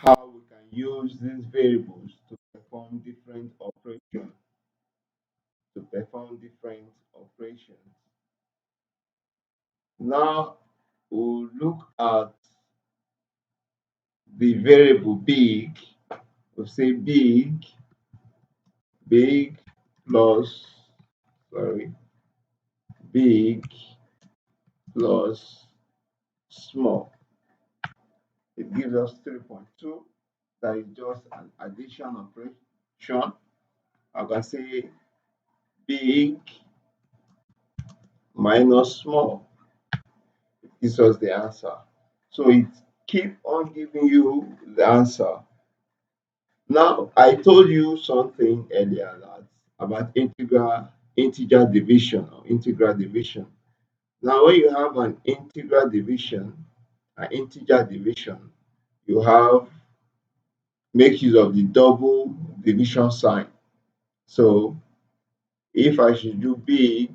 how we can use these variables to perform different operations. Now we'll look at the variable big. We'll say big plus, big plus small. It gives us 3.2. That is just an addition operation. I can say big minus small. It gives us the answer. So it keep on giving you the answer. Now I told you something earlier that about integer division or integral division. Now when you have an integer division, you have make use of the double division sign. So if I should do big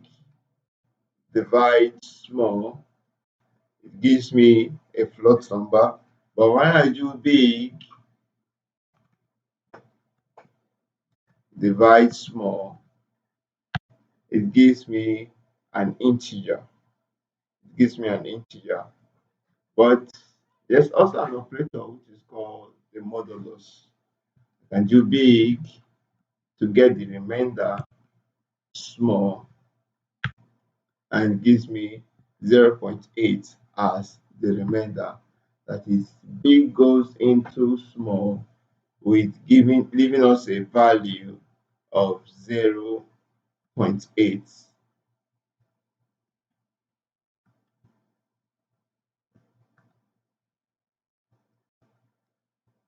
divide small, it gives me a float number. But when I do big divide small, it gives me an integer. But there's also an operator which is called the modulus. I can do big to get the remainder small and it gives me 0.8 as the remainder. That is, big goes into small with leaving us a value of 0.8.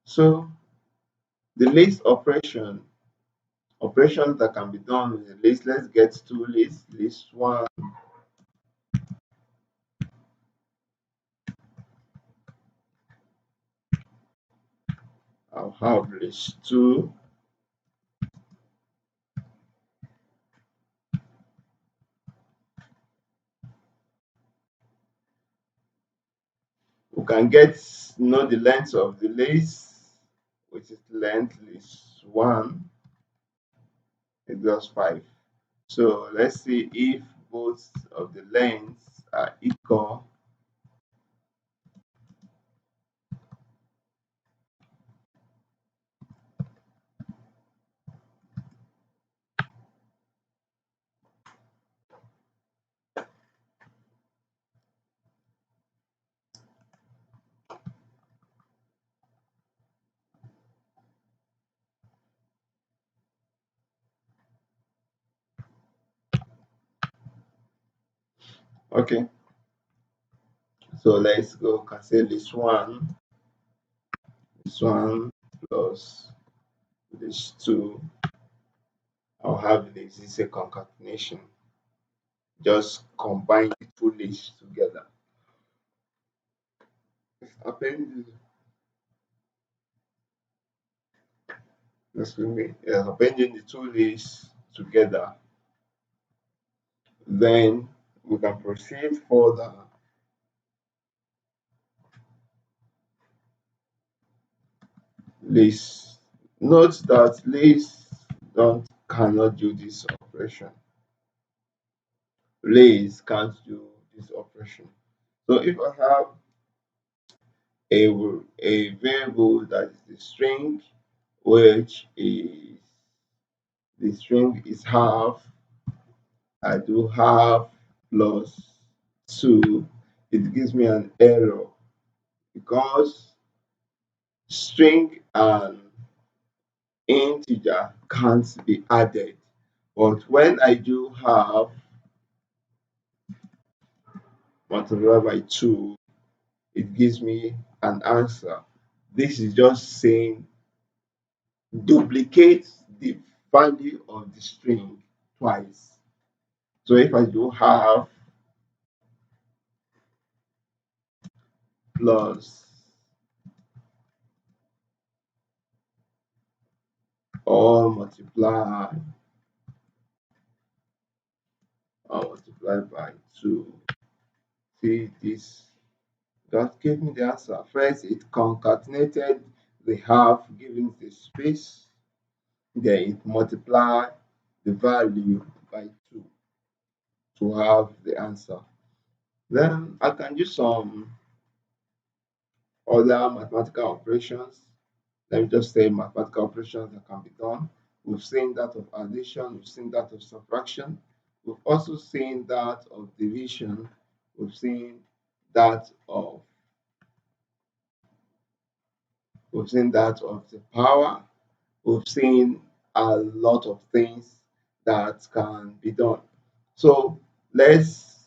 So the list operations that can be done with the list. Let's get two lists. List one, I'll have list two. We can know the length of the list, which is length list one equals 5. So let's see if both of the lengths are equal. Okay, so let's go. Can say list one plus list two. I'll have the existing concatenation. Just combine the two lists together. Append appending the two lists together. Then we can proceed further. List. Note that lists cannot do this operation. Lists can't do this operation. So if I have a variable that is the string, which is the string is half, I do half plus 2, it gives me an error because string and integer can't be added. But when I do half multiplied by 2, it gives me an answer. This is just saying duplicate the value of the string twice. So if I do half plus all multiplied by 2, see this, that gave me the answer. First, it concatenated they have given the space, then it multiply the value by 2 to have the answer. Then I can use some other mathematical operations. Let me just say mathematical operations that can be done. We've seen that of addition, we've seen that of subtraction, we've also seen that of division, we've seen that of the power, we've seen a lot of things that can be done. So let's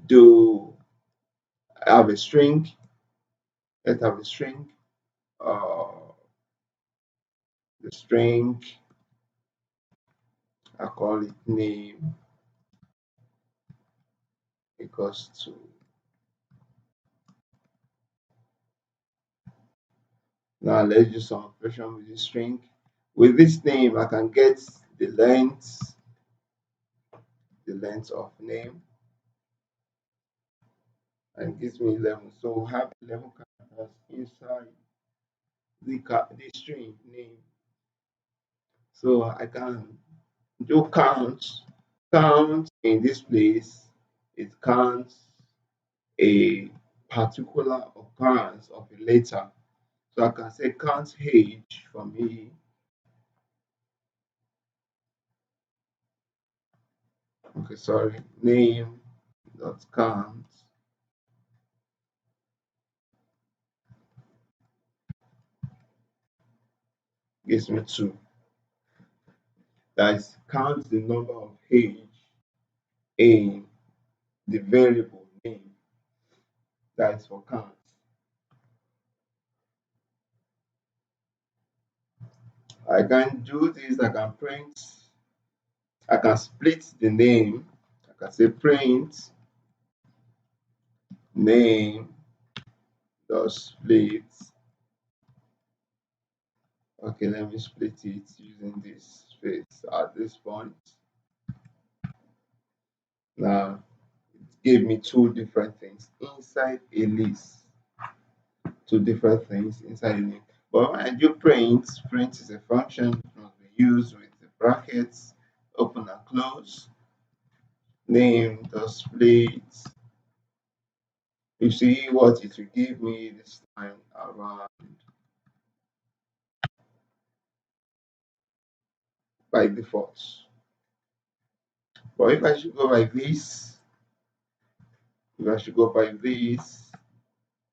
do have a string. Let's have a string. Uh, the string, I call it name equals to. Now let's do some operation with this string. With this name, I can get the length of name, and gives me 11. So we have 11 characters inside the string name. So I can do count. Count in this place, it counts a particular occurrence of a letter. So I can say count age for me. Okay, sorry, name dot count gives me 2. That is count the number of age in the variable name. That is for count. I can do this, I can print, I can split the name. I can say print name dot split. Okay, let me split it using this space at this point. Now it gave me 2 different things inside a list. 2 different things inside a list. But when I do print is a function that must be used with the brackets, open and close. Name dot split. You see what it will give me this time around by default. But if I should go by this,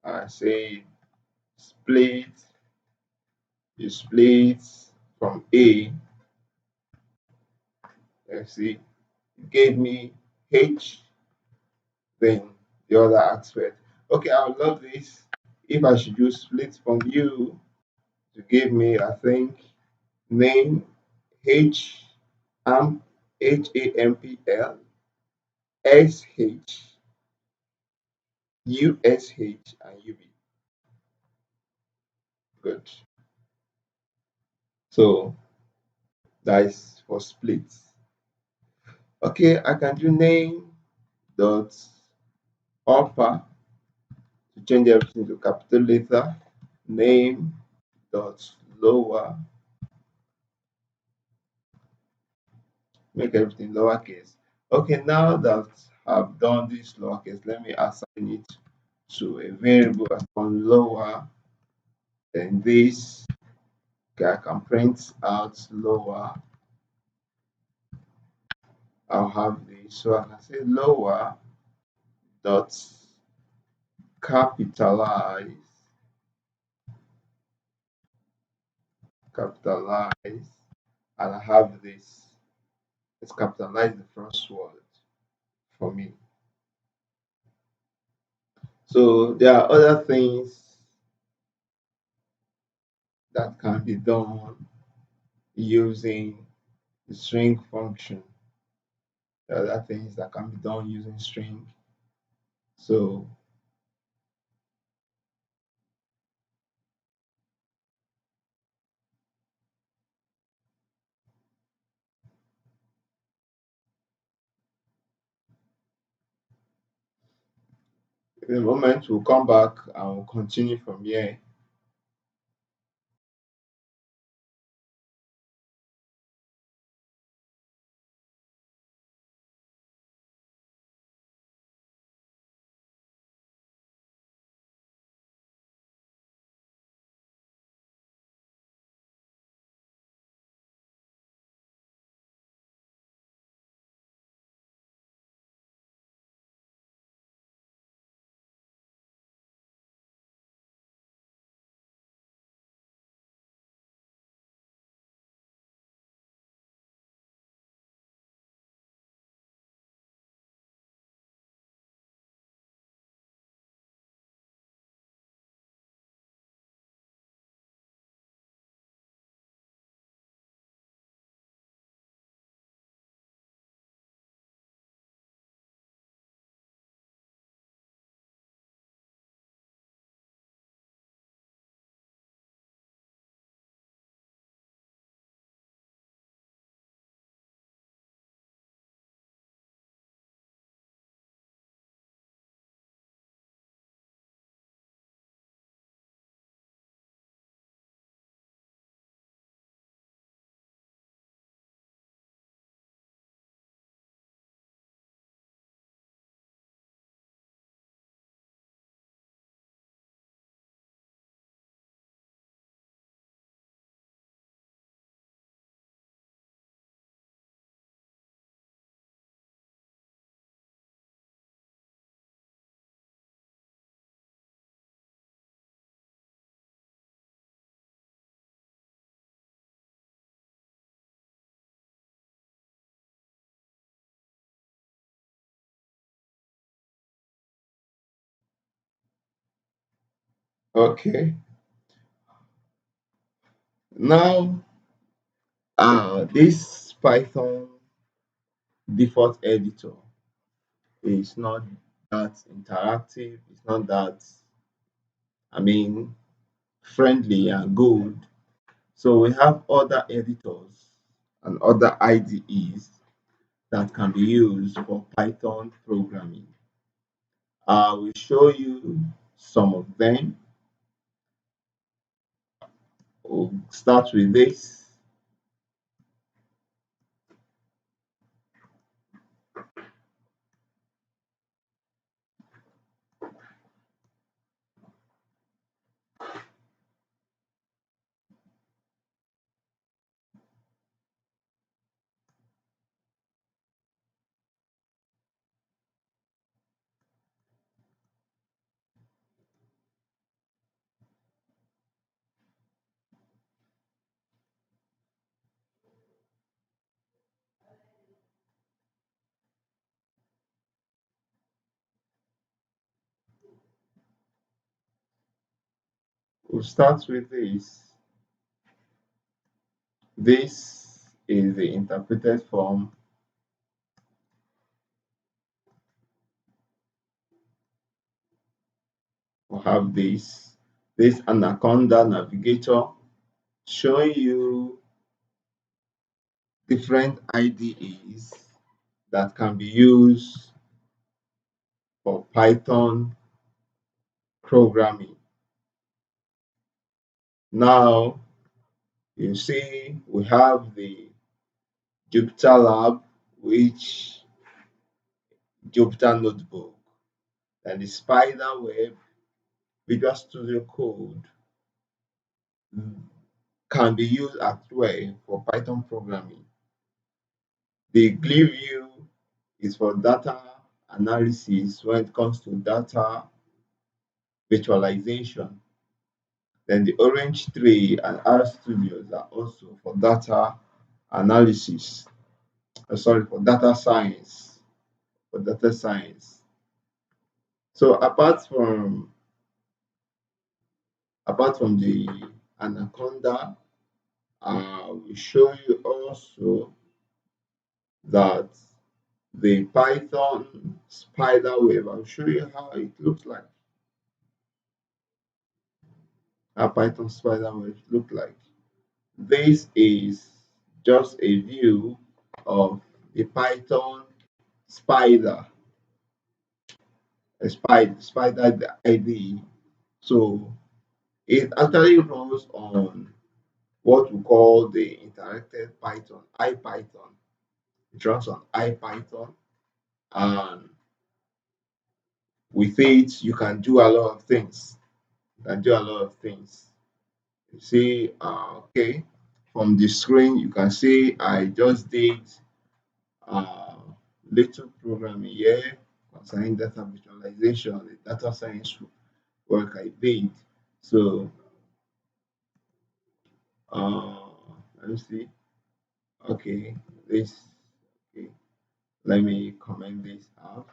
I say split, you split from A. Let's see, it gave me H, then the other aspect. Okay, I would love this if I should use split from U to give me, I think, name H amp HAMPL SH USH and UB. Good. So that is for split. Okay, I can do name dot upper to change everything to capital letter. Name dot lower, make everything lowercase. Okay, now that I've done this lowercase, let me assign it to a variable on lower. Then this, okay, I can print out lower. I'll have this, so I can say lower dot capitalize, and I have this. Let's capitalize the first word for me. So there are other things that can be done using the string function. There are other things that can be done using string. So In a moment, we'll come back and we'll continue from here. Okay. Now, this Python default editor is not that interactive. It's not that, I mean, friendly and good. So we have other editors and other IDEs that can be used for Python programming. I will show you some of them. We'll start with this. We'll start with this. This is the interpreted form. We'll have this Anaconda navigator showing you different IDEs that can be used for Python programming. Now, you see we have the Jupyter Lab, which Jupyter Notebook, and the Spider Web Visual Studio Code can be used as well for Python programming. The Glue View is for data analysis when it comes to data virtualization. Then the Orange Tree and R Studios are also for data analysis. Sorry, for data science. For data science. So apart from the Anaconda, we show you also that the Python spider web. I'll show you how it looks like. How Python spider web look like. This is just a view of the Python spider. spider IDE. So it actually runs on what we call the interactive Python, IPython. It runs on IPython, and with it you can do a lot of things. You can do a lot of things. You see, okay, from the screen you can see I just did uh, little programming here concerning data visualization, the data science work I did. So uh, let me see. Okay, this. Okay, let me comment this out.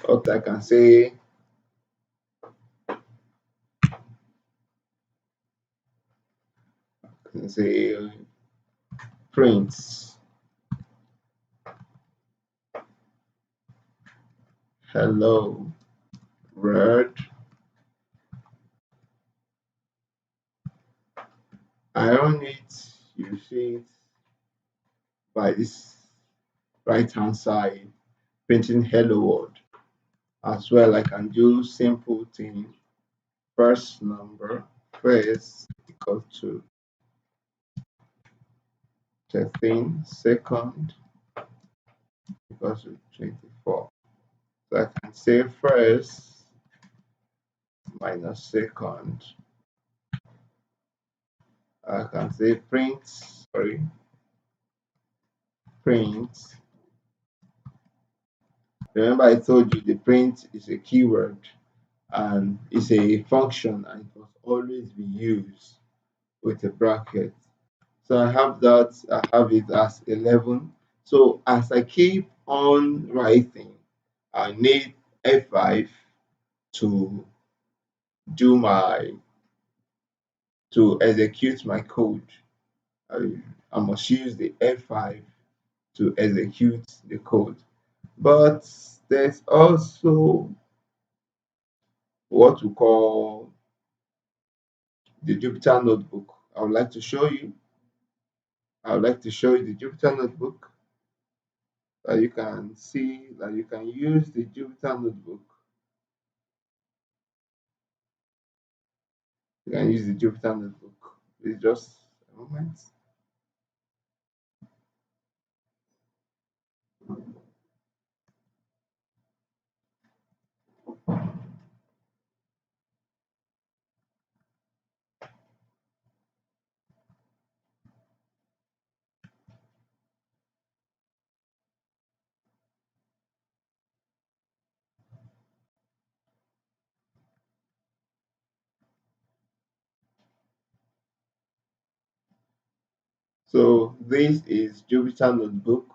What I can say print hello world. I run it. You see it by this right hand side, printing hello world. As well, I can do simple thing. First number first equal to 13, second equal to 24. So I can say first minus second. I can say print. Remember I told you the print is a keyword and it's a function and it must always be used with a bracket. So I have that, I have it as 11. So as I keep on writing, I need F5 to do my to execute my code. I, I must use the F5 to execute the code. But there's also what we call the Jupyter notebook. I would like to show you. I would like to show you the Jupyter notebook that you can see that you can use the Jupyter notebook. You can use the Jupyter notebook. It's just a moment. So this is Jupyter notebook.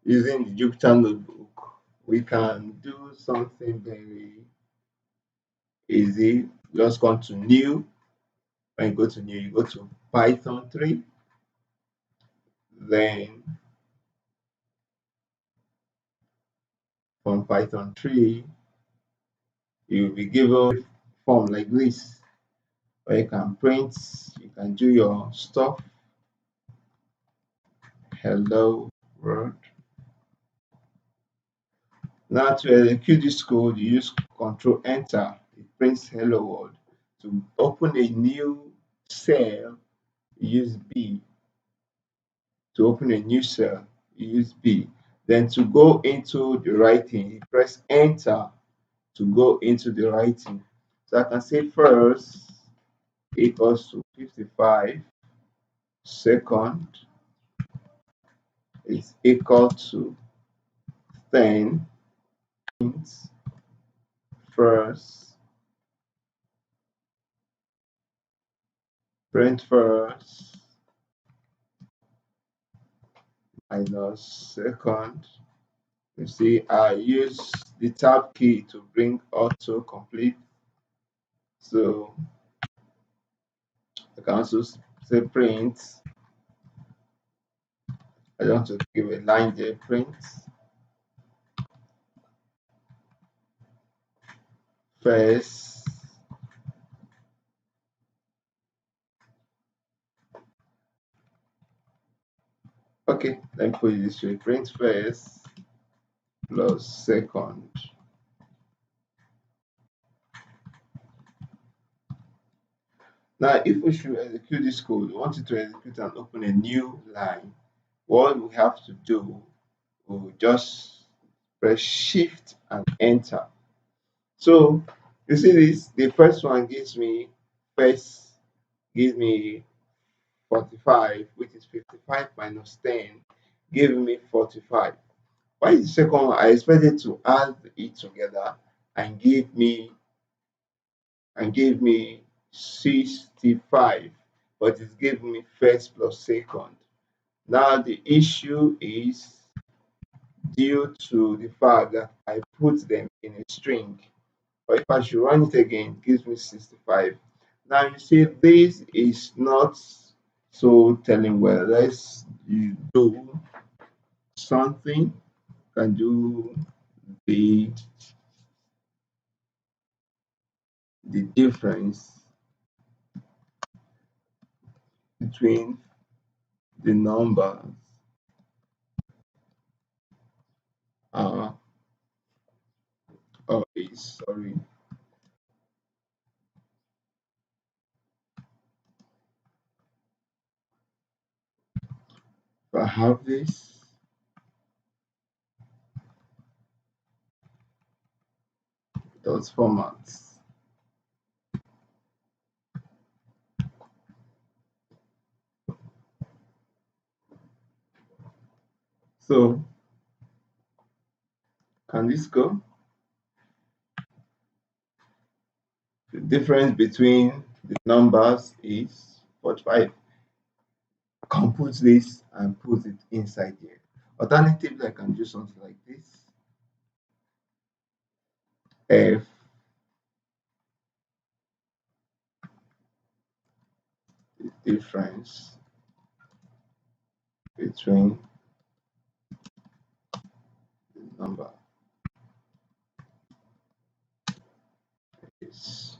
Using the Jupyter notebook, we can do something very easy. Just go to new. When you go to new, you go to Python 3. Then from Python 3, you'll be given a form like this where you can print, you can do your stuff. Hello world. Now to execute this code, you use Control Enter. It prints hello world. To open a new cell, you use B. To open a new cell, you use B. Then to go into the writing, you press Enter to go into the writing. So I can say first equals to 55, second is equal to 10, first, print first minus second. You see, I use the tab key to bring auto complete. So I can also say print. I don't want to give a line there, print first Okay, let me put it this way: print first plus second. Now, if we should execute this code, we want it to execute and open a new line. What we have to do, we'll just press Shift and Enter. So you see this, the first one gives me 45, which is 55 minus 10, giving me 45. Why is the second one? I expected to add it together and give me 65, but it's giving me first plus second. Now the issue is due to the fact that I put them in a string. But if I should run it again, it gives me 65. Now you see this is not so telling well. Let's do something. Can do the the difference between the numbers. Uh, oh, sorry. If I have this, those formats. So can this go? The difference between the numbers is 45. Compute this and put it inside here. Alternatively, I can do something like this. F the difference between the number is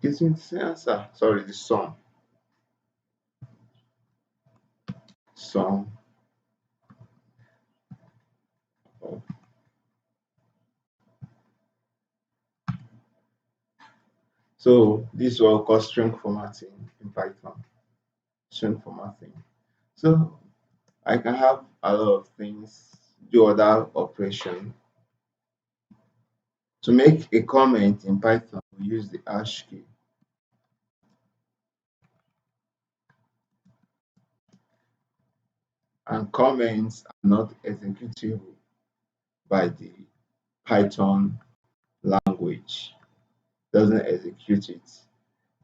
gives me the answer. Sorry, the sum of. So this is what we call string formatting in Python. String formatting. So I can have a lot of things, do other operation. To make a comment in Python, we use the hash key. And comments are not executable by the Python language. Doesn't execute it.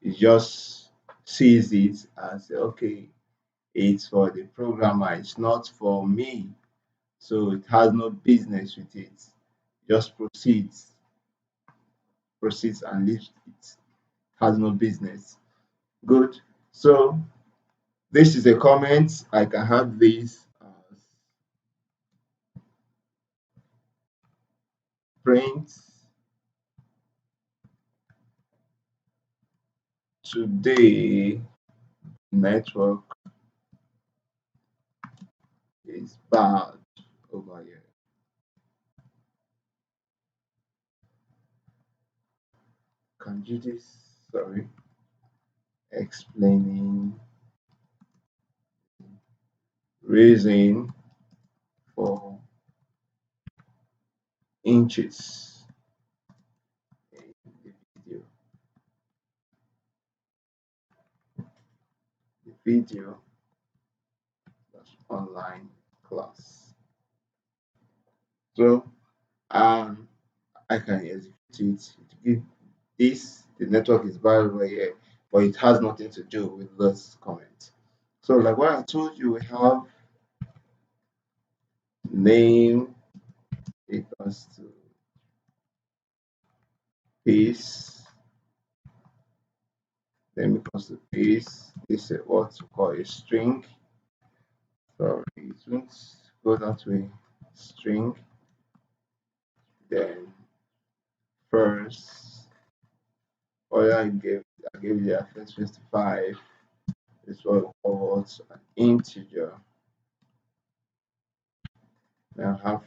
It just sees it and say, okay, it's for the programmer, it's not for me. So it has no business with it. Just proceeds and leaves it. Has no business. Good. So this is a comment. I can have this as print today network is bad over here. Can you this? Sorry, explaining reason for inches in the video. The video that's online class. So I can execute it. Give this the network is bad over here, but it has nothing to do with this comment. So like what I told you, we have name equals to piece, name equals to piece. This is what we call a string. Sorry, it won't go that way. String Then first, I gave the first 55 is what we call an integer. Then I have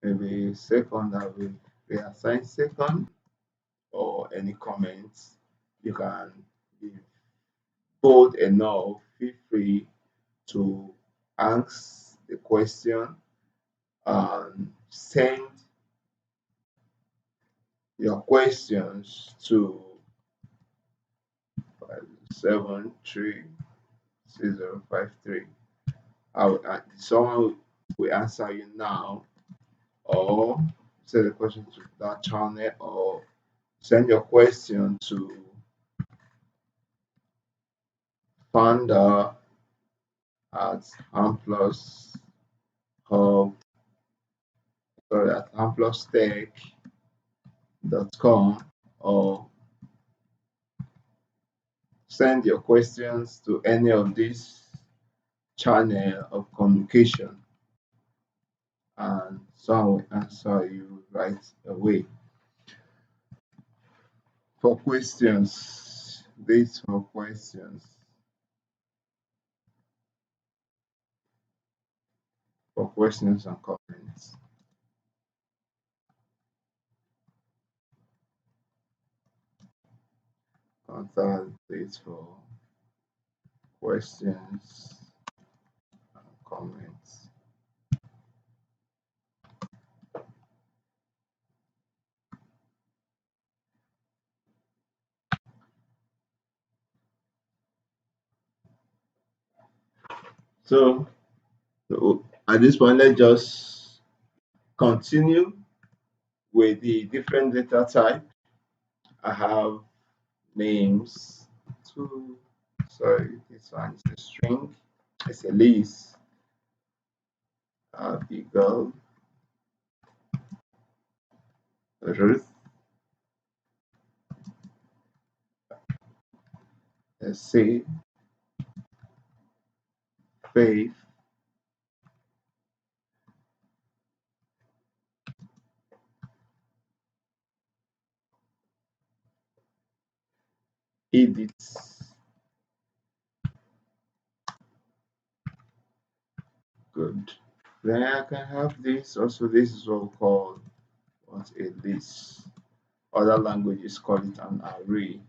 maybe second, I will reassign second, or any comments. You can be bold enough, feel free to ask the question and send your questions to 73053. Someone will answer you now, or send the question to that channel, or send your question to founder at Hamplus Hub, sorry, at hamplustech.com, or send your questions to any of these channel of communication, and someone will answer you right away. For questions, this for questions. For questions and comments. Contact this for questions and comments. So at this point, let's just continue with the different data type. I have names. Two, sorry, this one is a string. It's a list. Beagle, Ruth, say, Faith, Edith. Good. Then I can have this. Also, this is what we call what a list. Other languages call it an array.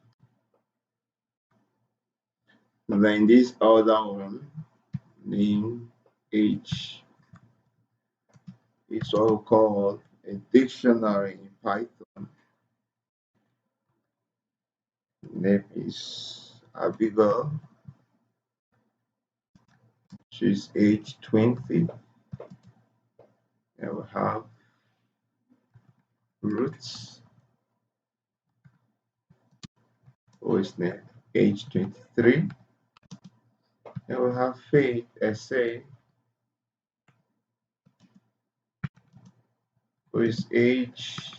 Then this other one, name age, is what we call a dictionary in Python. Name is Abigail. She's age 20. And we have Roots, who is named age 23. And we have Faith, SA, who is age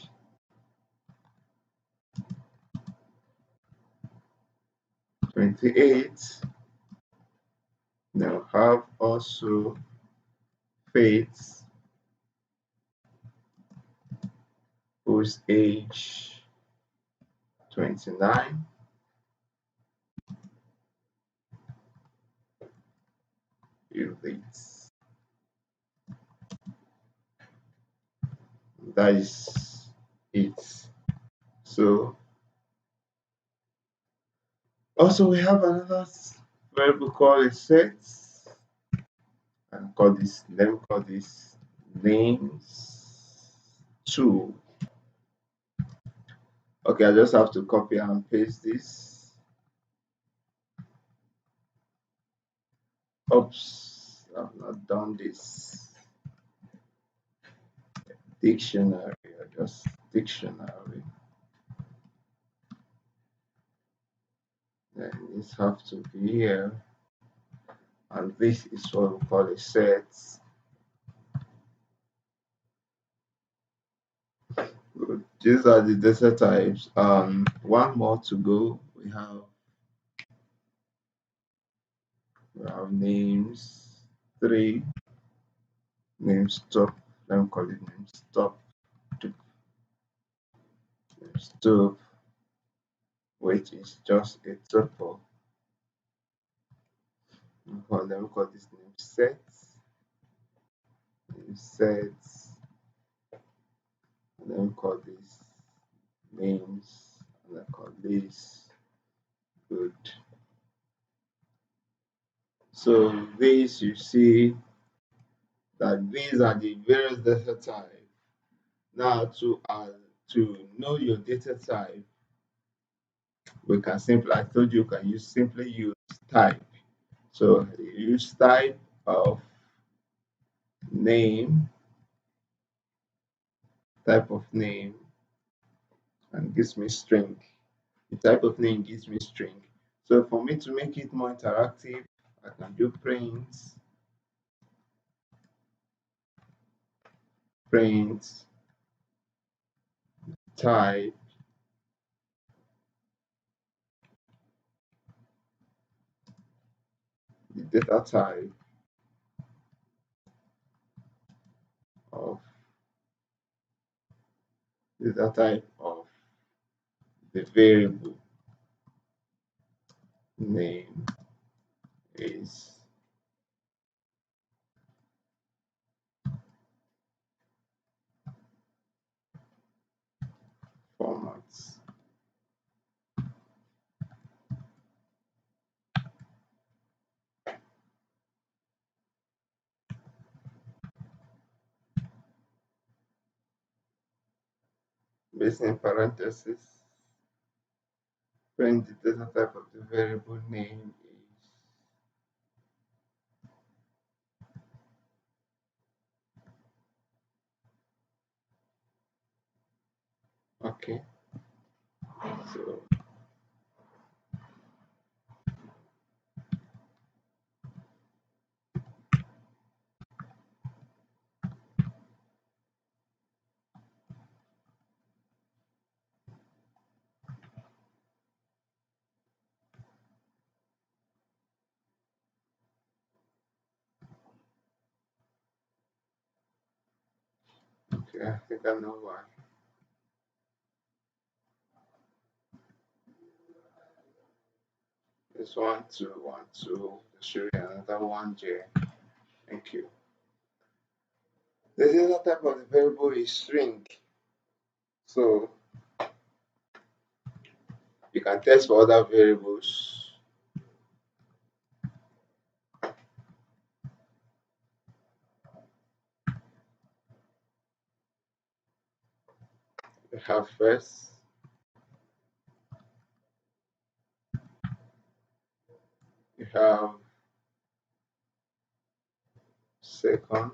28. Now have also Faith, whose age 29. That is it. So also we have another variable called a set, and let me call this names 2. Okay, I just have to copy and paste this. Oops, I've not done this. Dictionary, or just dictionary. Then this have to be here, and this is what we call a set. Good. These are the data types. One more to go. We have names 3, names top let me call it name stop stop, which is just a tuple. Let me call this name sets. Let me call this names, and I call this good. So this, you see that these are the various data types. Now to know your data type, we can simply, I told you, can use simply use type. So you use type of name, type of name, and gives me string. The type of name gives me string. So for me to make it more interactive, I can do print type the data type of the variable name is formats. Based in parentheses, print the data type of the variable name is okay. So okay, I think I know why. This 1 2 1 2. Show you another 1J. Thank you. The data type of the variable is string. So you can test for other variables. You have first, you have second,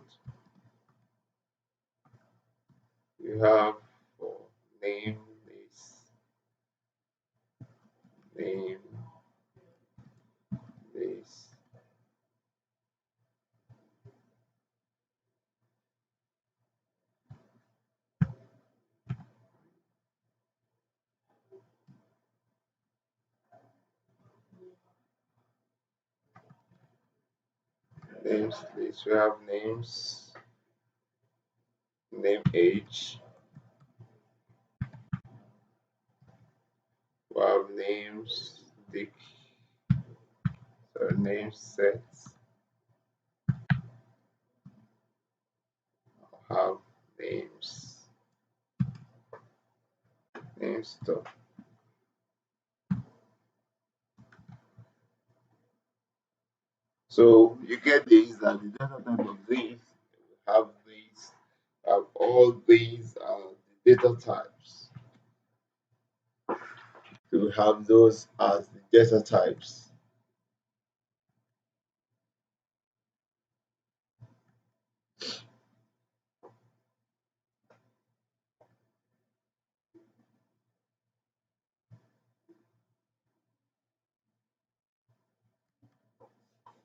you have for name this, name this, names this. We have names, name age, we have names dic, so name sets, have names, name stuff. So you get this that the data type of this have these, have all these the data types. So we have those as the data types.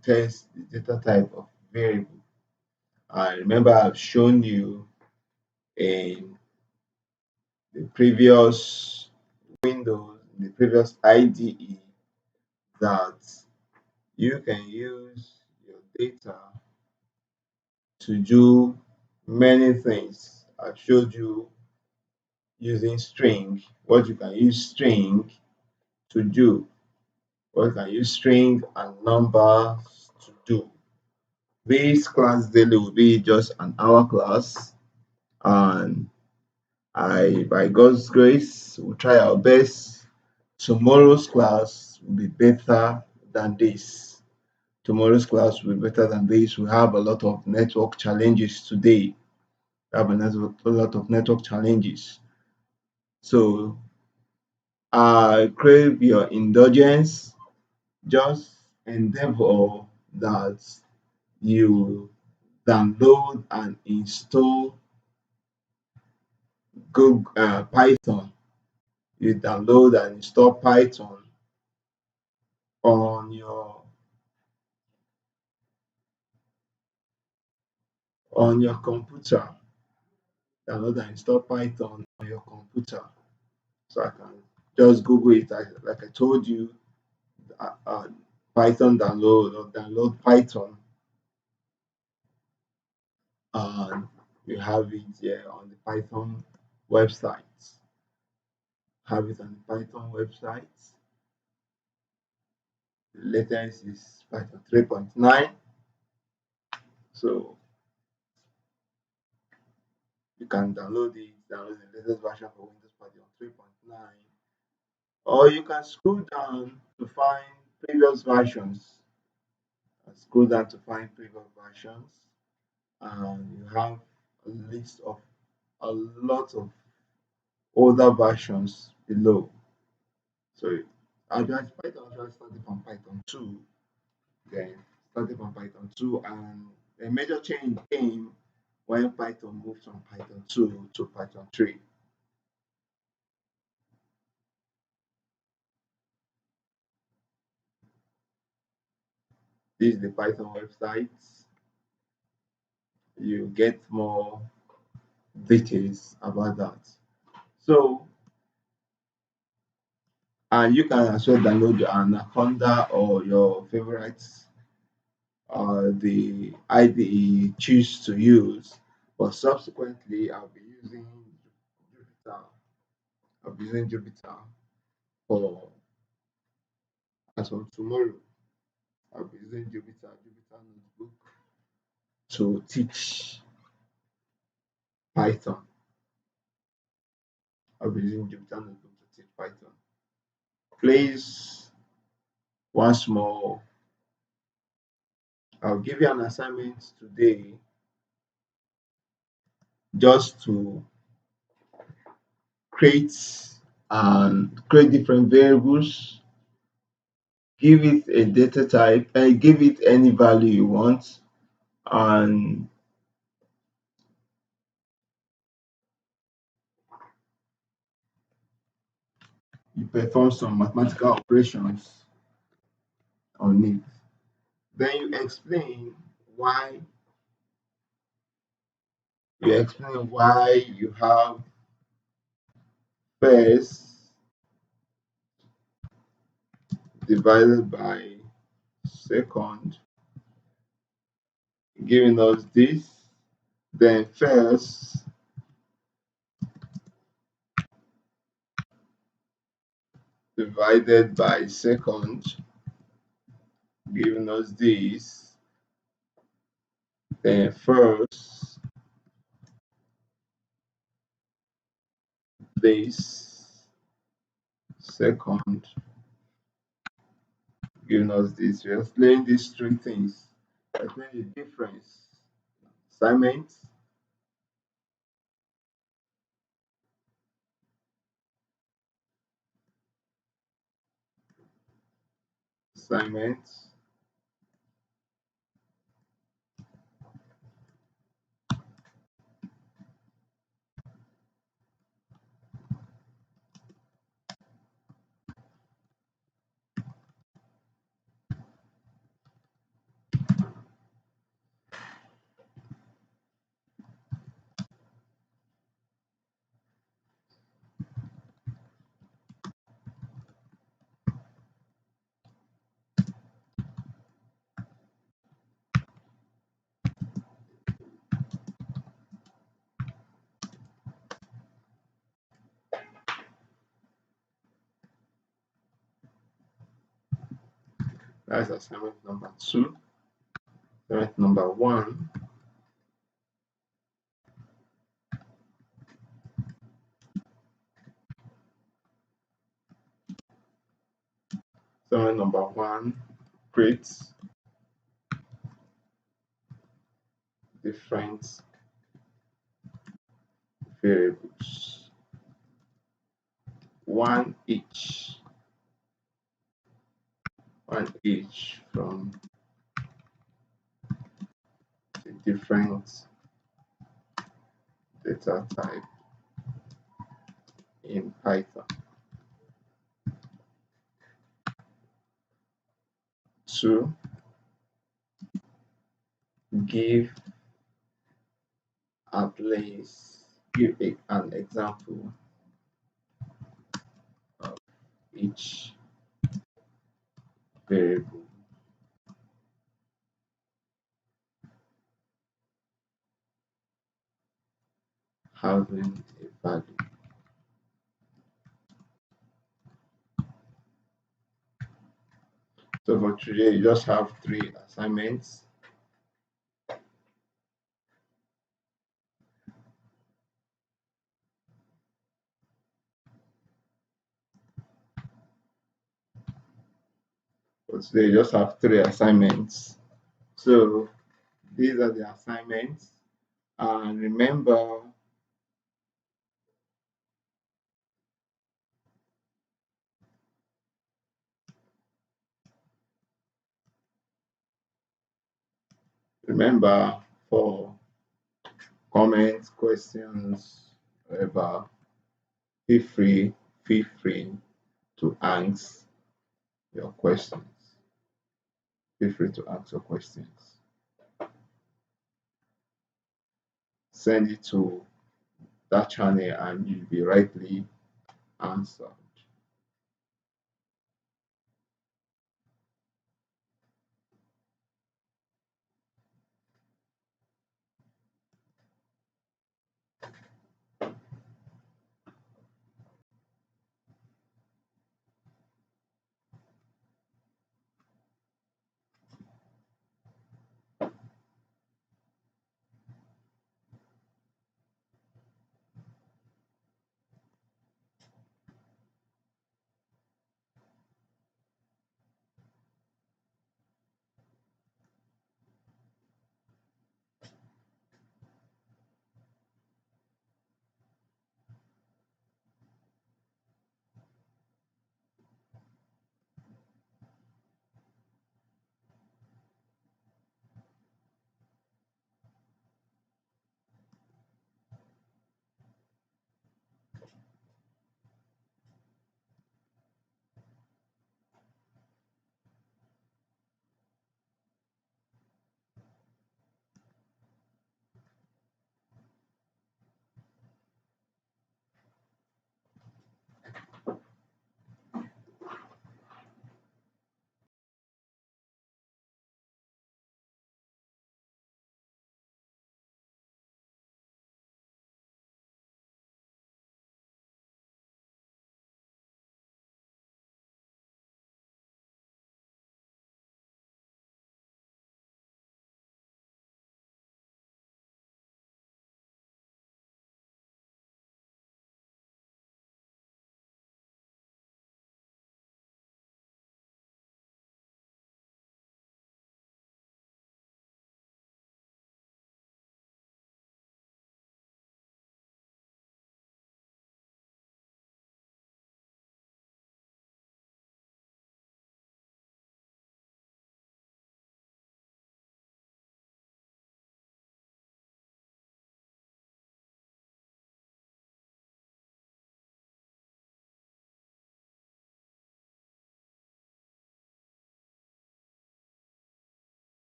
Test the data type of variable. And remember, I've shown you in the previous Windows, in the previous IDE, that you can use your data to do many things. I showed you using string, what you can use string to do, what you can use string and numbers to do. This class daily will be just an hour class, and by God's grace, we'll try our best. Tomorrow's class will be better than this. Tomorrow's class will be better than this. We have a lot of network challenges today. We have a lot of network challenges. So I crave your indulgence. Just endeavor that you download and install Google Python. You download and install Python on your computer. Download and install Python on your computer. So I can just Google it. Like I told you, Python download or download Python, and you have it here on the Python website. Have it on the Python website. The latest is Python 3.9. So you can download the latest version for Windows Python 3.9, or you can scroll down to find previous versions. Scroll down to find previous versions, and you have a list of a lot of older versions below. So Python actually started from Python 2, then started from Python 2, and a major change came when Python moved from Python 2 to Python 3. This is the Python website. You get more details about that. So, and you can as well download your Anaconda or your favorites, the IDE you choose to use. But subsequently, I'll be using Jupyter. I'll be using Jupyter for as of tomorrow. I'll be using Jupyter notebook to teach Python. I'll be using Jupyter notebook to teach Python. Please, once more, I'll give you an assignment today just to create create different variables, give it a data type, and give it any value you want, and you perform some mathematical operations on it. Then why you explain why you have first divided by second, giving us this. Then first divided by second, giving us this. Then first this, second, giving us this. We are explaining these three things. Explain the difference. Assignment, assignment. That's assignment number 2. Assignment number 1. Assignment number 1. Create different variables, one each from the different data type in Python. 2. Give an example of each variable having a value. So for today, you just have 3 assignments. For today, you just have 3 assignments. So these are the assignments. And remember, for comments, questions, whatever, feel free to ask your questions. Feel free to ask your questions. Send it to that channel and you'll be rightly answered.